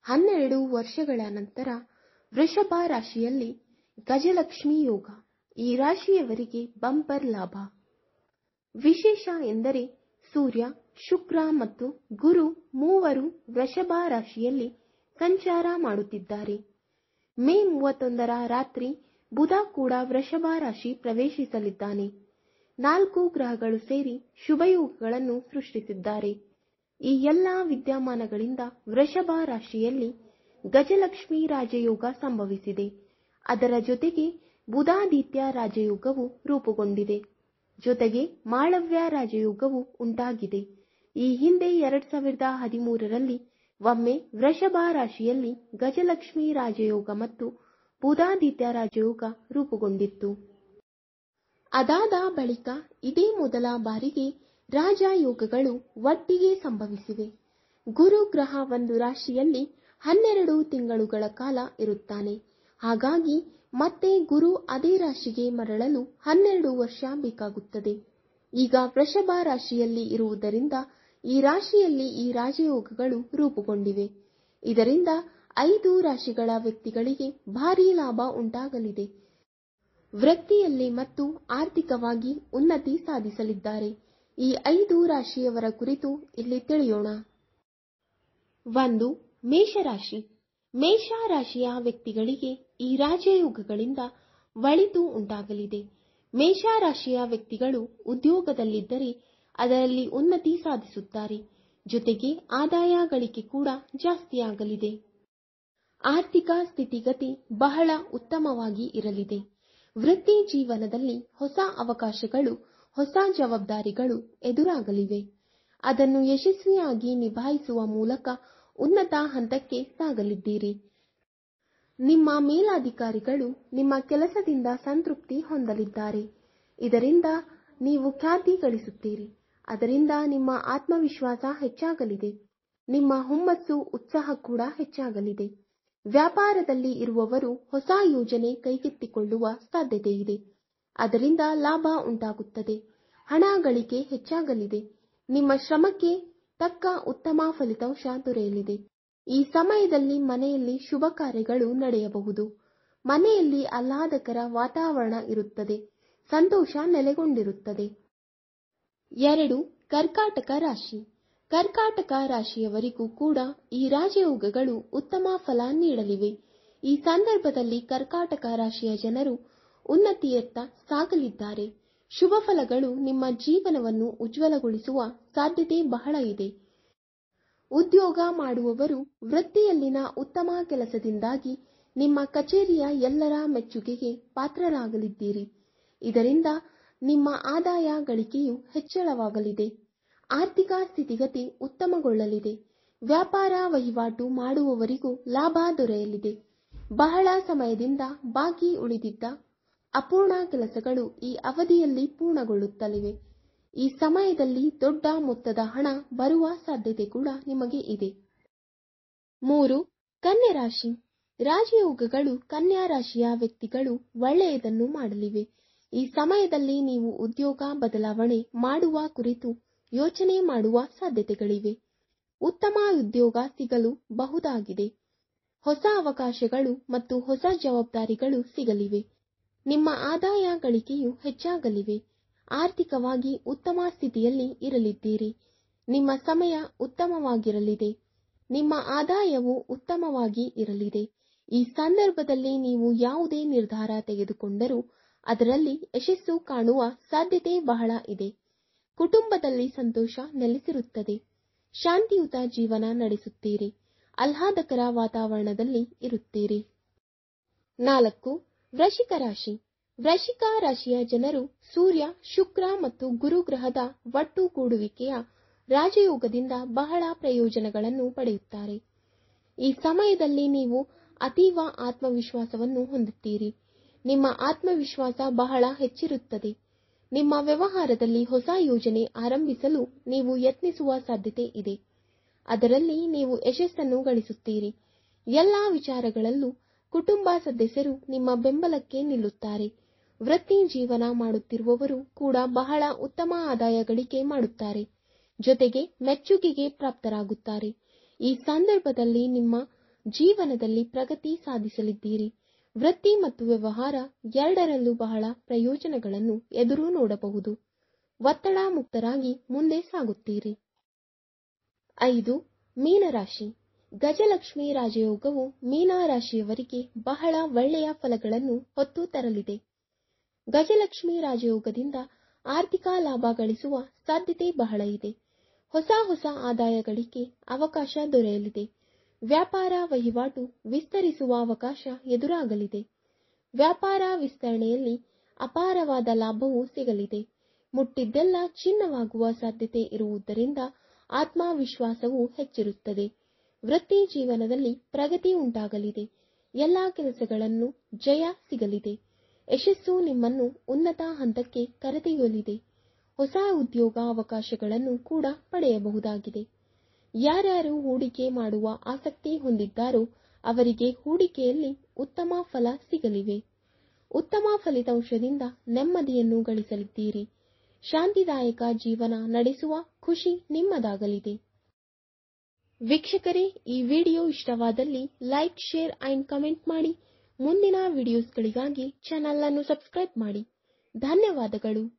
12 ವರ್ಷಗಳ ನಂತರ ವೃಷಭ ರಾಶಿಯಲ್ಲಿ ಗಜಲಕ್ಷ್ಮಿ ಯೋಗ. ಈ ರಾಶಿಯವರಿಗೆ ಬಂಪರ್ ಲಾಭ. ವಿಶೇಷ ಎಂದರೆ ಸೂರ್ಯ, ಶುಕ್ರ ಮತ್ತು ಗುರು ಮೂವರು ವೃಷಭ ರಾಶಿಯಲ್ಲಿ ಸಂಚಾರ ಮಾಡುತ್ತಿದ್ದಾರೆ. ಮೇ 31ರ ರಾತ್ರಿ ಬುಧ ಕೂಡ ವೃಷಭ ರಾಶಿ ಪ್ರವೇಶಿಸಲಿದ್ದಾನೆ. 4 ಗ್ರಹಗಳು ಸೇರಿ ಶುಭಯೋಗಗಳನ್ನು ಸೃಷ್ಟಿಸಿದ್ದಾರೆ. ಈ ಎಲ್ಲ ವಿದ್ಯಮಾನಗಳಿಂದ ವೃಷಭ ರಾಶಿಯಲ್ಲಿ ಗಜಲಕ್ಷ್ಮಿ ರಾಜಯೋಗ ಸಂಭವಿಸಿದೆ. ಅದರ ಜೊತೆಗೆ ಬುಧಾದಿತ್ಯ ರಾಜಯೋಗವು ರೂಪುಗೊಂಡಿದೆ. ಜೊತೆಗೆ ಮಾಳವ್ಯ ರಾಜಯೋಗವು ಉಂಟಾಗಿದೆ. ಈ ಹಿಂದೆ 2013ರಲ್ಲಿ ಒಮ್ಮೆ ವೃಷಭ ರಾಶಿಯಲ್ಲಿ ಗಜಲಕ್ಷ್ಮಿ ರಾಜಯೋಗ ಮತ್ತು ಬುಧಾದಿತ್ಯ ರಾಜಯೋಗ ರೂಪುಗೊಂಡಿತ್ತು. ಅದಾದ ಬಳಿಕ ಇದೇ ಮೊದಲ ಬಾರಿಗೆ ರಾಜಯೋಗಗಳು ಒಟ್ಟಿಗೆ ಸಂಭವಿಸಿವೆ. ಗುರು ಗ್ರಹ ಒಂದು ರಾಶಿಯಲ್ಲಿ 12 ತಿಂಗಳುಗಳ ಕಾಲ ಇರುತ್ತಾನೆ. ಹಾಗಾಗಿ ಮತ್ತೆ ಗುರು ಅದೇ ರಾಶಿಗೆ ಮರಳಲು 12 ವರ್ಷ ಬೇಕಾಗುತ್ತದೆ. ಈಗ ವೃಷಭ ರಾಶಿಯಲ್ಲಿ ಇರುವುದರಿಂದ ಈ ರಾಶಿಯಲ್ಲಿ ಈ ರಾಜಯೋಗಗಳು ರೂಪುಗೊಂಡಿವೆ. ಇದರಿಂದ 5 ರಾಶಿಗಳ ವ್ಯಕ್ತಿಗಳಿಗೆ ಭಾರೀ ಲಾಭ ಉಂಟಾಗಲಿದೆ. ವೃತ್ತಿಯಲ್ಲಿ ಮತ್ತು ಆರ್ಥಿಕವಾಗಿ ಉನ್ನತಿ ಸಾಧಿಸಲಿದ್ದಾರೆ. ಈ 5 ರಾಶಿಯವರ ಕುರಿತು ಇಲ್ಲಿ ತಿಳಿಯೋಣ. 1. ಮೇಷರಾಶಿ. ಮೇಷ ರಾಶಿಯ ವ್ಯಕ್ತಿಗಳಿಗೆ ಈ ರಾಜಯೋಗಗಳಿಂದ ಒಳಿತು ಉಂಟಾಗಲಿದೆ. ಮೇಷ ರಾಶಿಯ ವ್ಯಕ್ತಿಗಳು ಉದ್ಯೋಗದಲ್ಲಿದ್ದರೆ ಅದರಲ್ಲಿ ಉನ್ನತಿ ಸಾಧಿಸುತ್ತಾರೆ. ಜೊತೆಗೆ ಆದಾಯ ಗಳಿಕೆ ಕೂಡ ಜಾಸ್ತಿಯಾಗಲಿದೆ. ಆರ್ಥಿಕ ಸ್ಥಿತಿಗತಿ ಬಹಳ ಉತ್ತಮವಾಗಿ ಇರಲಿದೆ. ವೃತ್ತಿ ಜೀವನದಲ್ಲಿ ಹೊಸ ಅವಕಾಶಗಳು, ಹೊಸ ಜವಾಬ್ದಾರಿಗಳು ಎದುರಾಗಲಿವೆ. ಅದನ್ನು ಯಶಸ್ವಿಯಾಗಿ ನಿಭಾಯಿಸುವ ಮೂಲಕ ಉನ್ನತ ಹಂತಕ್ಕೆ ಸಾಗಲಿದ್ದೀರಿ. ನಿಮ್ಮ ಮೇಲಾಧಿಕಾರಿಗಳು ನಿಮ್ಮ ಕೆಲಸದಿಂದ ಸಂತೃಪ್ತಿ ಹೊಂದಲಿದ್ದಾರೆ. ಇದರಿಂದ ನೀವು ಖ್ಯಾತಿ ಗಳಿಸುತ್ತೀರಿ. ಅದರಿಂದ ನಿಮ್ಮ ಆತ್ಮವಿಶ್ವಾಸ ಹೆಚ್ಚಾಗಲಿದೆ. ನಿಮ್ಮ ಹುಮ್ಮಸ್ಸು, ಉತ್ಸಾಹ ಕೂಡ ಹೆಚ್ಚಾಗಲಿದೆ. ವ್ಯಾಪಾರದಲ್ಲಿ ಇರುವವರು ಹೊಸ ಯೋಜನೆ ಕೈಗೆತ್ತಿಕೊಳ್ಳುವ ಸಾಧ್ಯತೆ ಇದೆ. ಅದರಿಂದ ಲಾಭ ಉಂಟಾಗುತ್ತದೆ. ಹಣ ಗಳಿಕೆ ಹೆಚ್ಚಾಗಲಿದೆ. ನಿಮ್ಮ ಶ್ರಮಕ್ಕೆ ತಕ್ಕ ಉತ್ತಮ ಫಲಿತಾಂಶ ದೊರೆಯಲಿದೆ. ಈ ಸಮಯದಲ್ಲಿ ಮನೆಯಲ್ಲಿ ಶುಭ ಕಾರ್ಯಗಳು ನಡೆಯಬಹುದು. ಮನೆಯಲ್ಲಿ ಆಹ್ಲಾದಕರ ವಾತಾವರಣ ಇರುತ್ತದೆ. ಸಂತೋಷ ನೆಲೆಗೊಂಡಿರುತ್ತದೆ. 2. ಕರ್ಕಾಟಕ ರಾಶಿ. ಕರ್ಕಾಟಕ ರಾಶಿಯವರಿಗೂ ಕೂಡ ಈ ರಾಜಯೋಗಗಳು ಉತ್ತಮ ಫಲ ನೀಡಲಿವೆ. ಈ ಸಂದರ್ಭದಲ್ಲಿ ಕರ್ಕಾಟಕ ರಾಶಿಯ ಜನರು ಉನ್ನತಿಯತ್ತ ಸಾಗಲಿದ್ದಾರೆ. ಶುಭ ಫಲಗಳು ನಿಮ್ಮ ಜೀವನವನ್ನು ಉಜ್ವಲಗೊಳಿಸುವ ಸಾಧ್ಯತೆ ಬಹಳ ಇದೆ. ಉದ್ಯೋಗ ಮಾಡುವವರು ವೃತ್ತಿಯಲ್ಲಿನ ಉತ್ತಮ ಕೆಲಸದಿಂದಾಗಿ ನಿಮ್ಮ ಕಚೇರಿಯ ಎಲ್ಲರ ಮೆಚ್ಚುಗೆಗೆ ಪಾತ್ರರಾಗಲಿದ್ದೀರಿ. ಇದರಿಂದ ನಿಮ್ಮ ಆದಾಯ ಗಳಿಕೆಯು ಹೆಚ್ಚಳವಾಗಲಿದೆ. ಆರ್ಥಿಕ ಸ್ಥಿತಿಗತಿ ಉತ್ತಮಗೊಳ್ಳಲಿದೆ. ವ್ಯಾಪಾರ ವಹಿವಾಟು ಮಾಡುವವರಿಗೂ ಲಾಭ ದೊರೆಯಲಿದೆ. ಬಹಳ ಸಮಯದಿಂದ ಬಾಕಿ ಉಳಿದಿದ್ದ ಅಪೂರ್ಣ ಕೆಲಸಗಳು ಈ ಅವಧಿಯಲ್ಲಿ ಪೂರ್ಣಗೊಳ್ಳುತ್ತಲಿವೆ. ಈ ಸಮಯದಲ್ಲಿ ದೊಡ್ಡ ಮೊತ್ತದ ಹಣ ಬರುವ ಸಾಧ್ಯತೆ ಕೂಡ ನಿಮಗೆ ಇದೆ. 3. ಕನ್ಯಾ ರಾಶಿ. ರಾಜಯೋಗಗಳು ಕನ್ಯಾ ರಾಶಿಯ ವ್ಯಕ್ತಿಗಳು ಒಳ್ಳೆಯದನ್ನು ಮಾಡಲಿವೆ. ಈ ಸಮಯದಲ್ಲಿ ನೀವು ಉದ್ಯೋಗ ಬದಲಾವಣೆ ಮಾಡುವ ಕುರಿತು ಯೋಚನೆ ಮಾಡುವ ಸಾಧ್ಯತೆಗಳಿವೆ. ಉತ್ತಮ ಉದ್ಯೋಗ ಸಿಗಲು ಬಹುದಾಗಿದೆ. ಹೊಸ ಅವಕಾಶಗಳು ಮತ್ತು ಹೊಸ ಜವಾಬ್ದಾರಿಗಳು ಸಿಗಲಿವೆ. ನಿಮ್ಮ ಆದಾಯ ಗಳಿಕೆಯು ಹೆಚ್ಚಾಗಲಿವೆ. ಆರ್ಥಿಕವಾಗಿ ಉತ್ತಮ ಸ್ಥಿತಿಯಲ್ಲಿ ಇರಲಿದ್ದೀರಿ. ನಿಮ್ಮ ಸಮಯ ಉತ್ತಮವಾಗಿರಲಿದೆ. ನಿಮ್ಮ ಆದಾಯವು ಉತ್ತಮವಾಗಿ ಇರಲಿದೆ. ಈ ಸಂದರ್ಭದಲ್ಲಿ ನೀವು ಯಾವುದೇ ನಿರ್ಧಾರ ತೆಗೆದುಕೊಂಡರೂ ಅದರಲ್ಲಿ ಯಶಸ್ಸು ಕಾಣುವ ಸಾಧ್ಯತೆ ಬಹಳ ಇದೆ. ಕುಟುಂಬದಲ್ಲಿ ಸಂತೋಷ ನೆಲೆಸಿರುತ್ತದೆ. ಶಾಂತಿಯುತ ಜೀವನ ನಡೆಸುತ್ತೀರಿ. ಆಹ್ಲಾದಕರ ವಾತಾವರಣದಲ್ಲಿ ಇರುತ್ತೀರಿ. 4. ವೃಶ್ಚಿಕ ರಾಶಿ. ವೃಶ್ಚಿಕ ರಾಶಿಯ ಜನರು ಸೂರ್ಯ, ಶುಕ್ರ ಮತ್ತು ಗುರು ಗ್ರಹದ ಒಟ್ಟುಗೂಡುವಿಕೆಯ ರಾಜಯೋಗದಿಂದ ಬಹಳ ಪ್ರಯೋಜನಗಳನ್ನು ಪಡೆಯುತ್ತಾರೆ. ಈ ಸಮಯದಲ್ಲಿ ನೀವು ಅತೀವ ಆತ್ಮವಿಶ್ವಾಸವನ್ನು ಹೊಂದುತ್ತೀರಿ. ನಿಮ್ಮ ಆತ್ಮವಿಶ್ವಾಸ ಬಹಳ ಹೆಚ್ಚಿರುತ್ತದೆ. ನಿಮ್ಮ ವ್ಯವಹಾರದಲ್ಲಿ ಹೊಸ ಯೋಜನೆ ಆರಂಭಿಸಲು ನೀವು ಯತ್ನಿಸುವ ಸಾಧ್ಯತೆ ಇದೆ. ಅದರಲ್ಲಿ ನೀವು ಯಶಸ್ಸನ್ನು ಗಳಿಸುತ್ತೀರಿ. ಎಲ್ಲ ವಿಚಾರಗಳಲ್ಲೂ ಕುಟುಂಬ ಸದಸ್ಯರು ನಿಮ್ಮ ಬೆಂಬಲಕ್ಕೆ ನಿಲ್ಲುತ್ತಾರೆ. ವೃತ್ತಿ ಜೀವನ ಮಾಡುತ್ತಿರುವವರು ಕೂಡ ಬಹಳ ಉತ್ತಮ ಆದಾಯ ಗಳಿಕೆ ಮಾಡುತ್ತಾರೆ. ಜೊತೆಗೆ ಮೆಚ್ಚುಗೆಗೆ ಪ್ರಾಪ್ತರಾಗುತ್ತಾರೆ. ಈ ಸಂದರ್ಭದಲ್ಲಿ ನಿಮ್ಮ ಜೀವನದಲ್ಲಿ ಪ್ರಗತಿ ಸಾಧಿಸಲಿದ್ದೀರಿ. ವೃತ್ತಿ ಮತ್ತು ವ್ಯವಹಾರ ಎರಡರಲ್ಲೂ ಬಹಳ ಪ್ರಯೋಜನಗಳನ್ನು ಎದುರು ನೋಡಬಹುದು. ಒತ್ತಡ ಮುಕ್ತರಾಗಿ ಮುಂದೆ ಸಾಗುತ್ತೀರಿ. 5. ಮೀನರಾಶಿ. ಗಜಲಕ್ಷ್ಮಿ ರಾಜಯೋಗವು ಮೀನ ರಾಶಿಯವರಿಗೆ ಬಹಳ ಒಳ್ಳೆಯ ಫಲಗಳನ್ನು ಹೊತ್ತು ತರಲಿದೆ. ಗಜಲಕ್ಷ್ಮಿ ರಾಜಯೋಗದಿಂದ ಆರ್ಥಿಕ ಲಾಭ ಗಳಿಸುವ ಸಾಧ್ಯತೆ ಬಹಳ ಇದೆ. ಹೊಸ ಹೊಸ ಆದಾಯಗಳಿಗೆ ಅವಕಾಶ ದೊರೆಯಲಿದೆ. ವ್ಯಾಪಾರ ವಹಿವಾಟು ವಿಸ್ತರಿಸುವ ಅವಕಾಶ ಎದುರಾಗಲಿದೆ. ವ್ಯಾಪಾರ ವಿಸ್ತರಣೆಯಲ್ಲಿ ಅಪಾರವಾದ ಲಾಭವೂ ಸಿಗಲಿದೆ. ಮುಟ್ಟಿದ್ದೆಲ್ಲ ಚಿನ್ನವಾಗುವ ಸಾಧ್ಯತೆ ಇರುವುದರಿಂದ ಆತ್ಮವಿಶ್ವಾಸವೂ ಹೆಚ್ಚಿರುತ್ತದೆ. ವೃತ್ತಿ ಜೀವನದಲ್ಲಿ ಪ್ರಗತಿ ಉಂಟಾಗಲಿದೆ. ಎಲ್ಲ ಕೆಲಸಗಳನ್ನು ಜಯ ಸಿಗಲಿದೆ. ಯಶಸ್ಸು ನಿಮ್ಮನ್ನು ಉನ್ನತ ಹಂತಕ್ಕೆ ಕರೆದೊಯ್ಯಲಿದೆ. ಹೊಸ ಉದ್ಯೋಗ ಅವಕಾಶಗಳನ್ನು ಕೂಡ ಪಡೆಯಬಹುದಾಗಿದೆ. ಯಾರ್ಯಾರು ಹೂಡಿಕೆ ಮಾಡುವ ಆಸಕ್ತಿ ಹೊಂದಿದ್ದಾರೋ ಅವರಿಗೆ ಹೂಡಿಕೆಯಲ್ಲಿ ಉತ್ತಮ ಫಲ ಸಿಗಲಿವೆ. ಉತ್ತಮ ಫಲಿತಾಂಶದಿಂದ ನೆಮ್ಮದಿಯನ್ನು ಗಳಿಸಲಿದ್ದೀರಿ. ಶಾಂತಿದಾಯಕ ಜೀವನ ನಡೆಸುವ ಖುಷಿ ನಿಮ್ಮದಾಗಲಿದೆ. ವೀಕ್ಷಕರೇ, ಈ ವಿಡಿಯೋ ಇಷ್ಟವಾದಲ್ಲಿ ಲೈಕ್, ಶೇರ್ ಅಂಡ್ ಕಮೆಂಟ್ ಮಾಡಿ. ಮುಂದಿನ ವಿಡಿಯೋಸ್ಗಳಿಗಾಗಿ ಚಾನಲ್ ಅನ್ನು ಸಬ್ಸ್ಕ್ರೈಬ್ ಮಾಡಿ. ಧನ್ಯವಾದಗಳು.